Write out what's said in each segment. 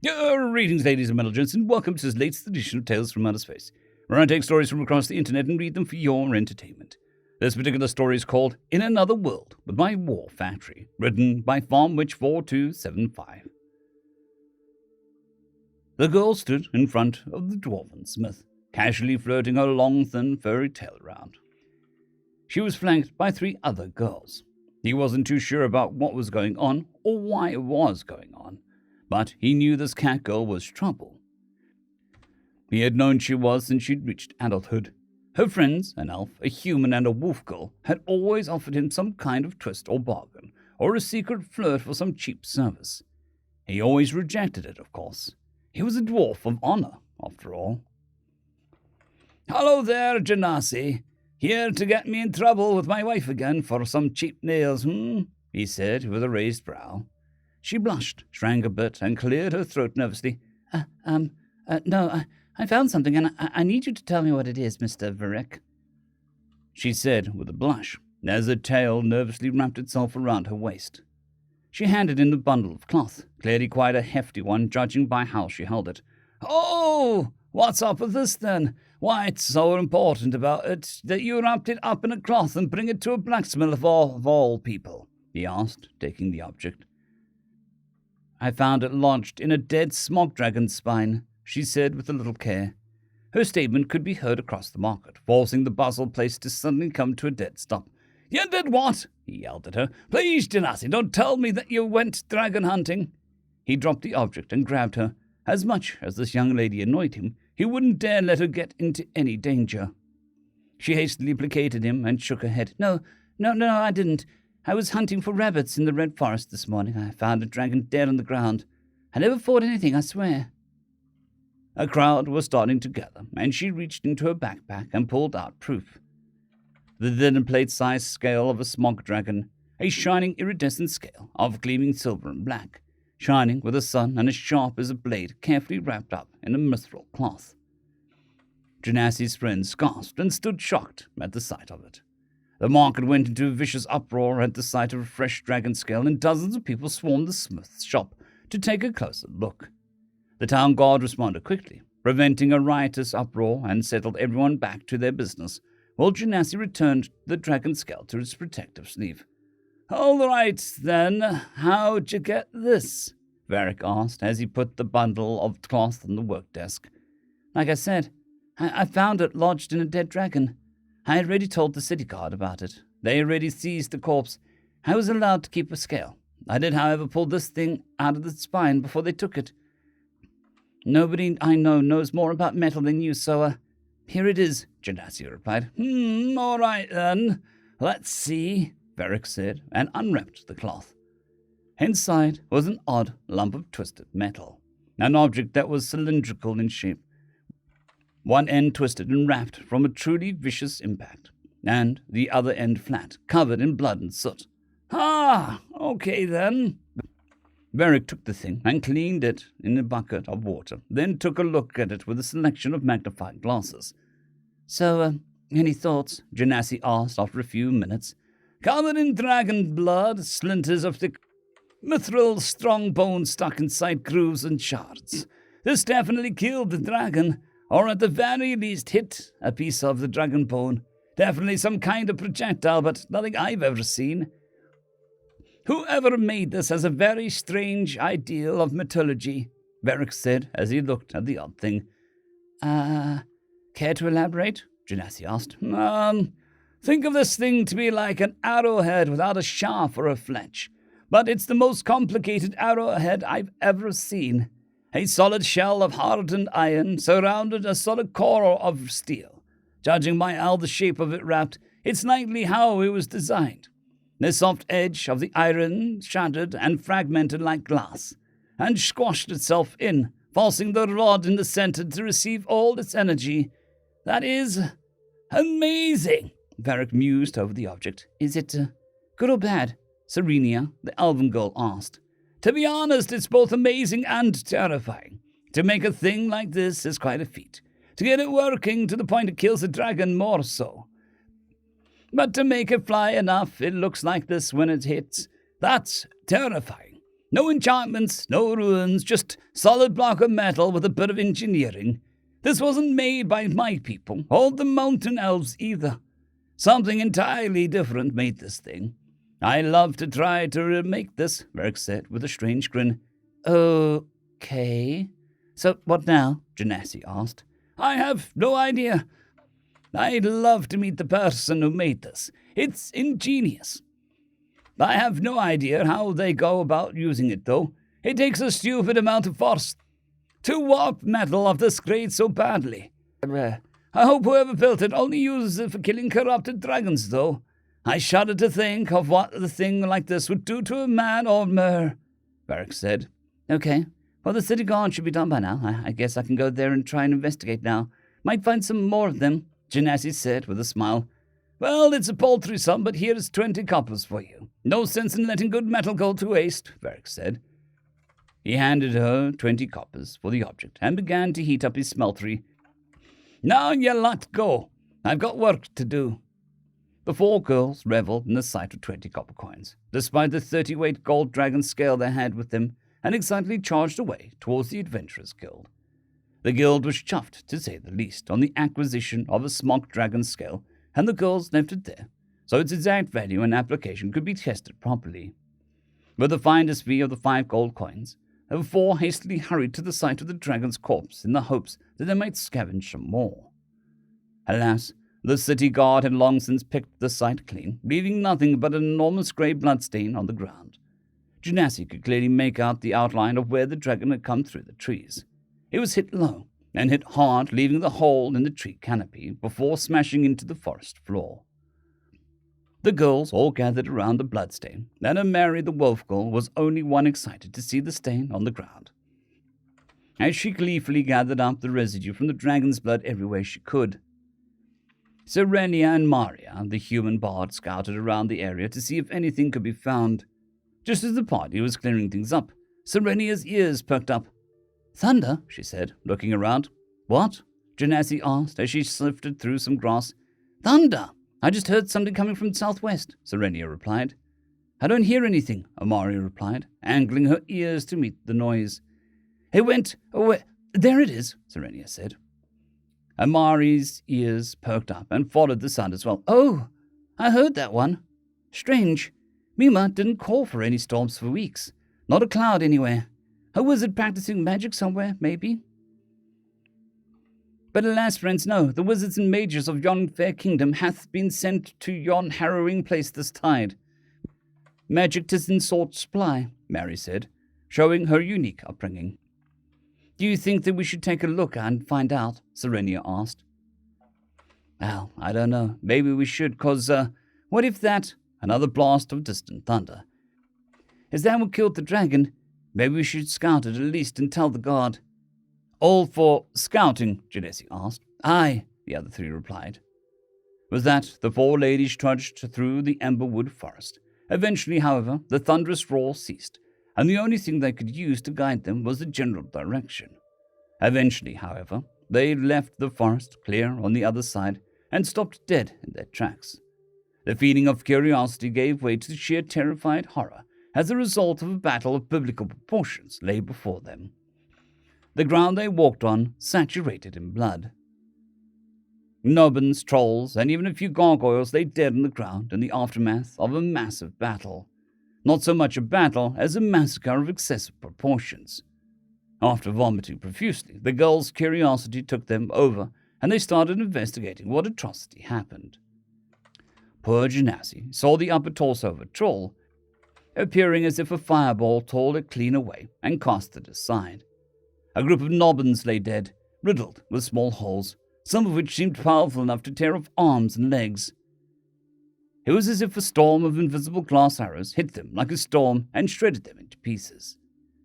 Greetings, ladies and gents, and welcome to this latest edition of Tales from Outer Space, where I take stories from across the internet and read them for your entertainment. This particular story is called In Another World with My War Factory, written by FarmWitch4275. The girl stood in front of the dwarven smith, casually flirting her long, thin, furry tail around. She was flanked by 3 other girls. He wasn't too sure about what was going on or why it was going on, but he knew this cat girl was trouble. He had known she was since she'd reached adulthood. Her friends, an elf, a human, and a wolf girl, had always offered him some kind of twist or bargain, or a secret flirt for some cheap service. He always rejected it, of course. He was a dwarf of honor, after all. "Hello there, Genasi. Here to get me in trouble with my wife again for some cheap nails, he said with a raised brow. She blushed, shrank a bit, and cleared her throat nervously. No, I found something, and I need you to tell me what it is, Mr. Varric," she said with a blush, as her tail nervously wrapped itself around her waist. She handed him the bundle of cloth, clearly quite a hefty one, judging by how she held it. "Oh, what's up with this, then? Why, it's so important about it that you wrapped it up in a cloth and bring it to a blacksmith of all people," he asked, taking the object. "I found it lodged in a dead smog dragon's spine," she said with a little care. Her statement could be heard across the market, forcing the bustle place to suddenly come to a dead stop. "You did what?" he yelled at her. "Please, Genasi, don't tell me that you went dragon hunting." He dropped the object and grabbed her. As much as this young lady annoyed him, he wouldn't dare let her get into any danger. She hastily placated him and shook her head. No, I didn't. I was hunting for rabbits in the Red Forest this morning. I found a dragon dead on the ground. I never fought anything, I swear." A crowd was starting to gather, and she reached into her backpack and pulled out proof. The dinner plate-sized scale of a smog dragon, a shining iridescent scale of gleaming silver and black, shining with the sun and as sharp as a blade carefully wrapped up in a mithril cloth. Genasi's friends gasped and stood shocked at the sight of it. The market went into a vicious uproar at the sight of a fresh dragon scale, and dozens of people swarmed the smith's shop to take a closer look. The town guard responded quickly, preventing a riotous uproar, and settled everyone back to their business, while Genasi returned the dragon scale to its protective sleeve. "All right, then, how'd you get this?" Varric asked as he put the bundle of cloth on the work desk. "Like I said, I found it lodged in a dead dragon. I had already told the city guard about it. They already seized the corpse. I was allowed to keep a scale. I did, however, pull this thing out of the spine before they took it. Nobody I know knows more about metal than you, so, here it is," Genasi replied. All right, then. Let's see," Varric said, and unwrapped the cloth. Inside was an odd lump of twisted metal, an object that was cylindrical in shape, one end twisted and wrapped from a truly vicious impact, and the other end flat, covered in blood and soot. "Ah, okay then." Varric took the thing and cleaned it in a bucket of water, then took a look at it with a selection of magnifying glasses. "So, any thoughts?" Genasi asked after a few minutes. "Covered in dragon blood, splinters of thick mithril, strong bones stuck inside grooves and shards. This definitely killed the dragon, or at the very least hit a piece of the dragon bone. Definitely some kind of projectile, but nothing I've ever seen. Whoever made this has a very strange ideal of metallurgy," Varric said as he looked at the odd thing. Care to elaborate?" Genasi asked. Think of this thing to be like an arrowhead without a shaft or a fletch. But it's the most complicated arrowhead I've ever seen. A solid shell of hardened iron surrounded a solid core of steel. Judging by how the shape of it wrapped, it's likely how it was designed. The soft edge of the iron shattered and fragmented like glass, and squashed itself in, forcing the rod in the center to receive all its energy. That is amazing," Varric mused over the object. "Is it good or bad?" Serenia, the elven girl, asked. "To be honest, it's both amazing and terrifying. To make a thing like this is quite a feat. To get it working to the point it kills a dragon, more so. But to make it fly enough it looks like this when it hits, that's terrifying. No enchantments, no runes, just solid block of metal with a bit of engineering. This wasn't made by my people, or the mountain elves either. Something entirely different made this thing. I love to try to remake this, Varric said with a strange grin. Okay. So what now? Genasi asked. I have no idea. I'd love to meet the person who made this. It's ingenious. I have no idea how they go about using it, though. It takes a stupid amount of force to warp metal of this grade so badly. I hope whoever built it only uses it for killing corrupted dragons, though. I shudder to think of what a thing like this would do to a man or mer, Varric said. Okay, well, the city guard should be done by now. I guess I can go there and try and investigate now. Might find some more of them, Genasi said with a smile. Well, it's a paltry sum, but here is 20 coppers for you. No sense in letting good metal go to waste, Varric said. He handed her 20 coppers for the object and began to heat up his smeltery. Now you lot go. I've got work to do. The 4 girls revelled in the sight of 20 copper coins, despite the 30-weight gold dragon scale they had with them, and excitedly charged away towards the Adventurers Guild. The guild was chuffed, to say the least, on the acquisition of a smock dragon scale, and the girls left it there, so its exact value and application could be tested properly. With the finder's fee of the 5 gold coins, the 4 hastily hurried to the site of the dragon's corpse in the hopes that they might scavenge some more. Alas, the city guard had long since picked the site clean, leaving nothing but an enormous grey bloodstain on the ground. Genasi could clearly make out the outline of where the dragon had come through the trees. It was hit low, and hit hard, leaving the hole in the tree canopy before smashing into the forest floor. The girls all gathered around the bloodstain, and Mary the wolf girl was only one excited to see the stain on the ground. As she gleefully gathered up the residue from the dragon's blood everywhere she could, Serenia and Maria, the human bard, scouted around the area to see if anything could be found. Just as the party was clearing things up, Serenia's ears perked up. Thunder, she said, looking around. What? Genasi asked as she sifted through some grass. Thunder! I just heard something coming from southwest, Serenia replied. I don't hear anything, Amaria replied, angling her ears to meet the noise. It went away. There it is, Serenia said. Amari's ears perked up and followed the sound as well. Oh, I heard that one. Strange. Mima didn't call for any storms for weeks. Not a cloud anywhere. A wizard practicing magic somewhere, maybe? But alas, friends, no. The wizards and mages of yon fair kingdom hath been sent to yon harrowing place this tide. Magic 'tis in short supply, Mary said, showing her unique upbringing. Do you think that we should take a look and find out? Serenia asked. Well, I don't know. Maybe we should, 'cause, what if that... Another blast of distant thunder. Is that what killed the dragon? Maybe we should scout it at least and tell the guard. All for scouting, Genesi asked. Aye, the other 3 replied. With that, the 4 ladies trudged through the emberwood forest. Eventually, however, the thunderous roar ceased, and the only thing they could use to guide them was the general direction. Eventually, however, they left the forest clear on the other side and stopped dead in their tracks. The feeling of curiosity gave way to sheer terrified horror as the result of a battle of biblical proportions lay before them. The ground they walked on saturated in blood. Nobbins, trolls, and even a few gargoyles lay dead on the ground in the aftermath of a massive battle. Not so much a battle as a massacre of excessive proportions. After vomiting profusely, the girls' curiosity took them over, and they started investigating what atrocity happened. Poor Genasi saw the upper torso of a troll, appearing as if a fireball tore it clean away and cast it aside. A group of nobbins lay dead, riddled with small holes, some of which seemed powerful enough to tear off arms and legs. It was as if a storm of invisible glass arrows hit them like a storm and shredded them into pieces.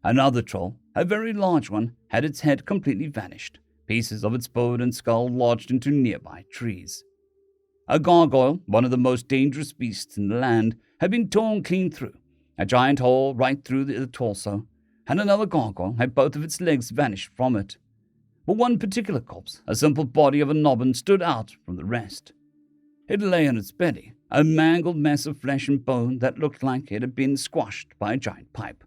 Another troll, a very large one, had its head completely vanished, pieces of its bone and skull lodged into nearby trees. A gargoyle, one of the most dangerous beasts in the land, had been torn clean through, a giant hole right through the torso, and another gargoyle had both of its legs vanished from it. But one particular corpse, a simple body of a nobbin, stood out from the rest. It lay on its belly, a mangled mess of flesh and bone that looked like it had been squashed by a giant pipe.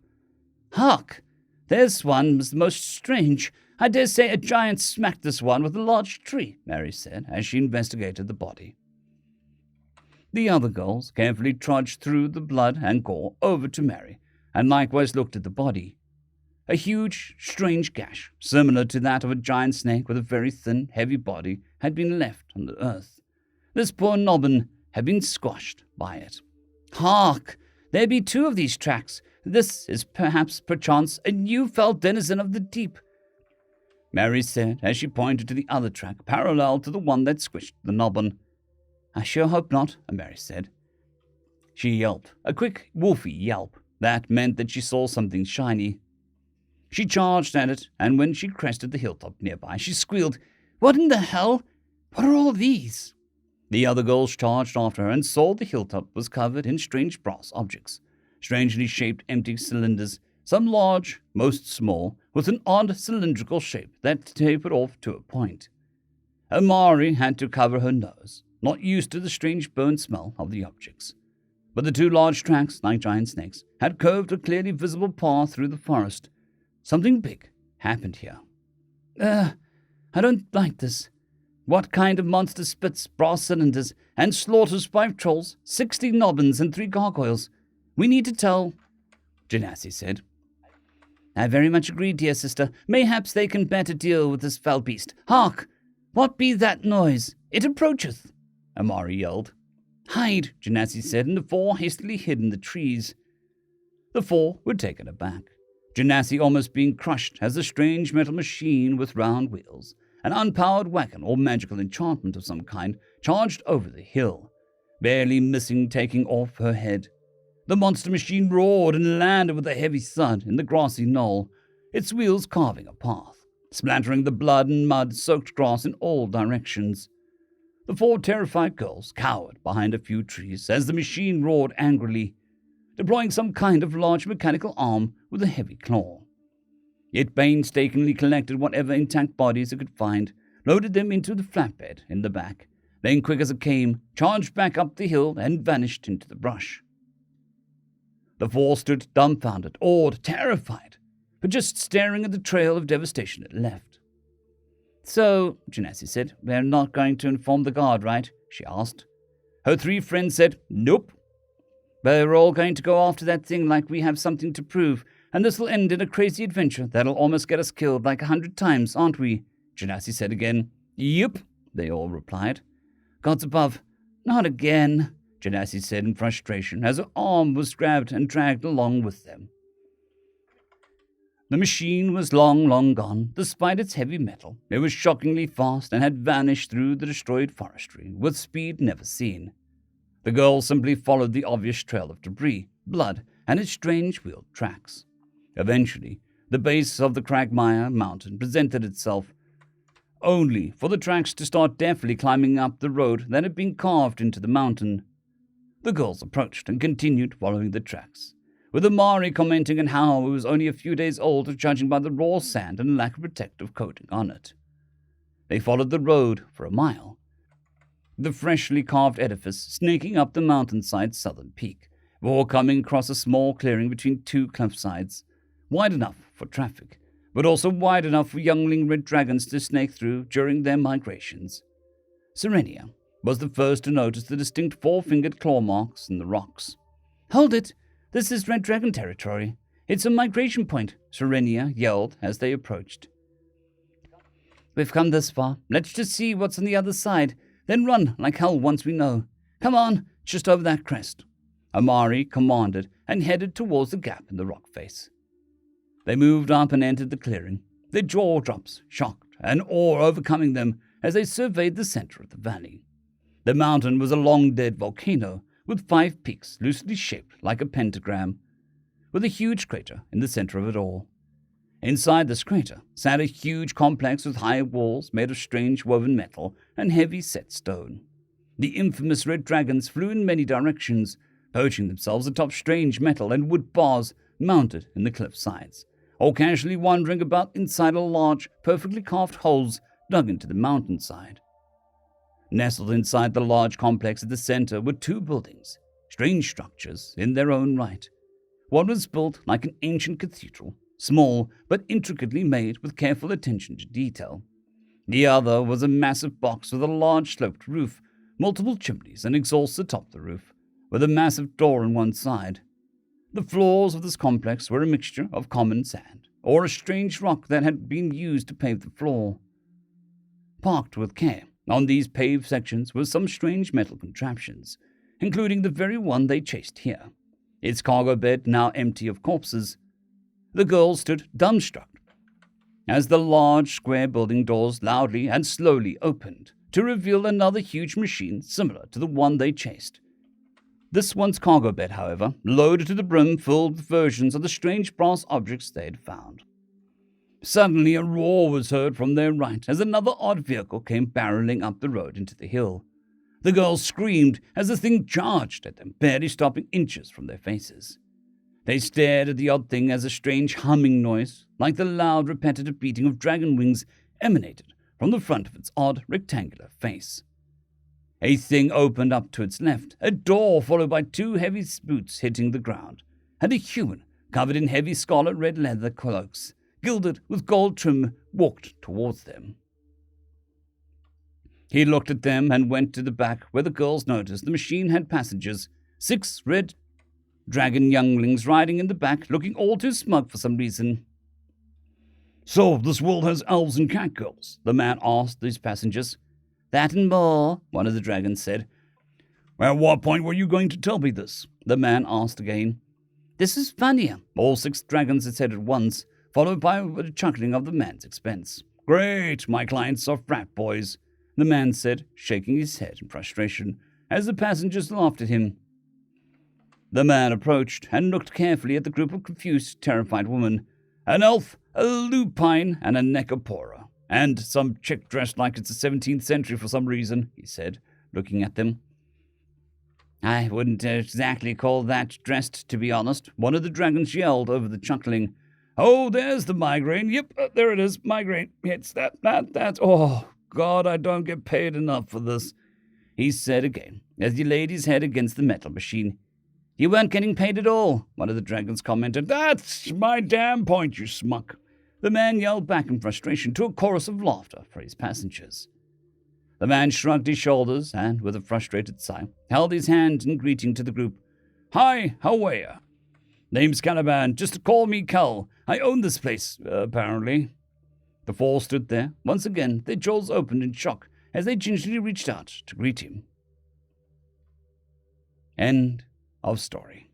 Hark! This one was the most strange. I dare say a giant smacked this one with a large tree, Mary said as she investigated the body. The other girls carefully trudged through the blood and gore over to Mary, and likewise looked at the body. A huge, strange gash, similar to that of a giant snake with a very thin, heavy body, had been left on the earth. This poor Nobbin had been squashed by it. Hark! There be two of these tracks. This is perchance a new-fell denizen of the deep, Mary said as she pointed to the other track, parallel to the one that squished the Nobbin. I sure hope not, Mary said. She yelped, a quick, wolfy yelp. That meant that she saw something shiny. She charged at it, and when she crested the hilltop nearby, she squealed, What in the hell? What are all these? The other girls charged after her and saw the hilltop was covered in strange brass objects, strangely shaped empty cylinders, some large, most small, with an odd cylindrical shape that tapered off to a point. Amari had to cover her nose, not used to the strange burnt smell of the objects. But the two large tracks, like giant snakes, had curved a clearly visible path through the forest. Something big happened here. I don't like this. What kind of monster spits brass cylinders and slaughters 5 trolls, 60 nobbins, and 3 gargoyles? We need to tell, Genasi said. I very much agree, dear sister. Mayhaps they can better deal with this foul beast. Hark! What be that noise? It approacheth, Amari yelled. Hide, Genasi said, and the 4 hastily hid in the trees. The 4 were taken aback, Genasi almost being crushed as a strange metal machine with round wheels, an unpowered wagon or magical enchantment of some kind, charged over the hill, barely missing taking off her head. The monster machine roared and landed with a heavy thud in the grassy knoll, its wheels carving a path, splattering the blood and mud-soaked grass in all directions. The 4 terrified girls cowered behind a few trees as the machine roared angrily, deploying some kind of large mechanical arm with a heavy claw. It painstakingly collected whatever intact bodies it could find, loaded them into the flatbed in the back, then quick as it came, charged back up the hill and vanished into the brush. The 4 stood dumbfounded, awed, terrified, but just staring at the trail of devastation it left. So, Genasi said, we're not going to inform the guard, right? She asked. Her 3 friends said, nope. But we're all going to go after that thing like we have something to prove, and this will end in a crazy adventure that'll almost get us killed like 100 times, aren't we? Genasi said again. Yep, they all replied. Gods above, not again, Genasi said in frustration as her arm was grabbed and dragged along with them. The machine was long gone. Despite its heavy metal, it was shockingly fast and had vanished through the destroyed forestry with speed never seen. The girls simply followed the obvious trail of debris, blood, and its strange wheeled tracks. Eventually, the base of the Cragmire mountain presented itself, only for the tracks to start deftly climbing up the road that had been carved into the mountain. The girls approached and continued following the tracks, with Amari commenting on how it was only a few days old, judging by the raw sand and lack of protective coating on it. They followed the road for a mile, the freshly carved edifice snaking up the mountainside's southern peak, before coming across a small clearing between 2 cliffsides, wide enough for traffic, but also wide enough for youngling red dragons to snake through during their migrations. Serenia was the first to notice the distinct 4-fingered claw marks in the rocks. Hold it! This is red dragon territory. It's a migration point, Serenia yelled as they approached. We've come this far. Let's just see what's on the other side, then run like hell once we know. Come on, just over that crest, Amari commanded and headed towards the gap in the rock face. They moved up and entered the clearing, their jaw drops, shocked and awe overcoming them as they surveyed the center of the valley. The mountain was a long-dead volcano with 5 peaks loosely shaped like a pentagram, with a huge crater in the center of it all. Inside this crater sat a huge complex with high walls made of strange woven metal and heavy set stone. The infamous red dragons flew in many directions, perching themselves atop strange metal and wood bars mounted in the cliff sides, or casually wandering about inside a large, perfectly carved holes dug into the mountainside. Nestled inside the large complex at the center were 2 buildings, strange structures in their own right, One was built like an ancient cathedral, small but intricately made with careful attention to detail. The other was a massive box with a large sloped roof, multiple chimneys and exhausts atop the roof, with a massive door on one side. The floors of this complex were a mixture of common sand, or a strange rock that had been used to pave the floor. Parked with care on these paved sections were some strange metal contraptions, including the very one they chased here, its cargo bed now empty of corpses. The girls stood dumbstruck as the large square building doors loudly and slowly opened to reveal another huge machine similar to the one they chased. This one's cargo bed, however, loaded to the brim, filled with versions of the strange brass objects they had found. Suddenly a roar was heard from their right as another odd vehicle came barreling up the road into the hill. The girls screamed as the thing charged at them, barely stopping inches from their faces. They stared at the odd thing as a strange humming noise, like the loud, repetitive beating of dragon wings, emanated from the front of its odd, rectangular face. A thing opened up to its left, a door followed by two heavy boots hitting the ground, and a human, covered in heavy scarlet red leather cloaks, gilded with gold trim, walked towards them. He looked at them and went to the back, where the girls noticed the machine had passengers, 6 red dragon younglings riding in the back, looking all too smug for some reason. "So, this world has elves and catgirls?" the man asked these passengers. "That and more," one of the dragons said. "At what point were you going to tell me this?" the man asked again. "This is funnier," all 6 dragons had said at once, followed by a chuckling of the man's expense. "Great, my clients are frat boys," the man said, shaking his head in frustration, as the passengers laughed at him. The man approached and looked carefully at the group of confused, terrified women. "An elf, a lupine, and a necropora. And some chick dressed like it's the 17th century for some reason," he said, looking at them. "I wouldn't exactly call that dressed, to be honest," one of the dragons yelled over the chuckling. "Oh, there's the migraine. Yep, there it is, migraine. It's that. Oh, God, I don't get paid enough for this," he said again, as he laid his head against the metal machine. "You weren't getting paid at all," one of the dragons commented. "That's my damn point, you smuck," the man yelled back in frustration to a chorus of laughter for his passengers. The man shrugged his shoulders and, with a frustrated sigh, held his hand in greeting to the group. "Hi, how are ya? Name's Caliban. Just call me Cal. I own this place, apparently." The 4 stood there. Once again, their jaws opened in shock as they gingerly reached out to greet him. End of story.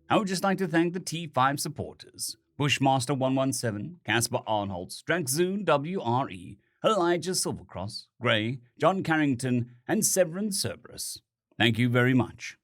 I would just like to thank the T5 supporters: Bushmaster 117, Caspar Arnholtz, Draxoon WRE, Elijah Silvercross, Gray, John Carrington, and Severin Cerberus. Thank you very much.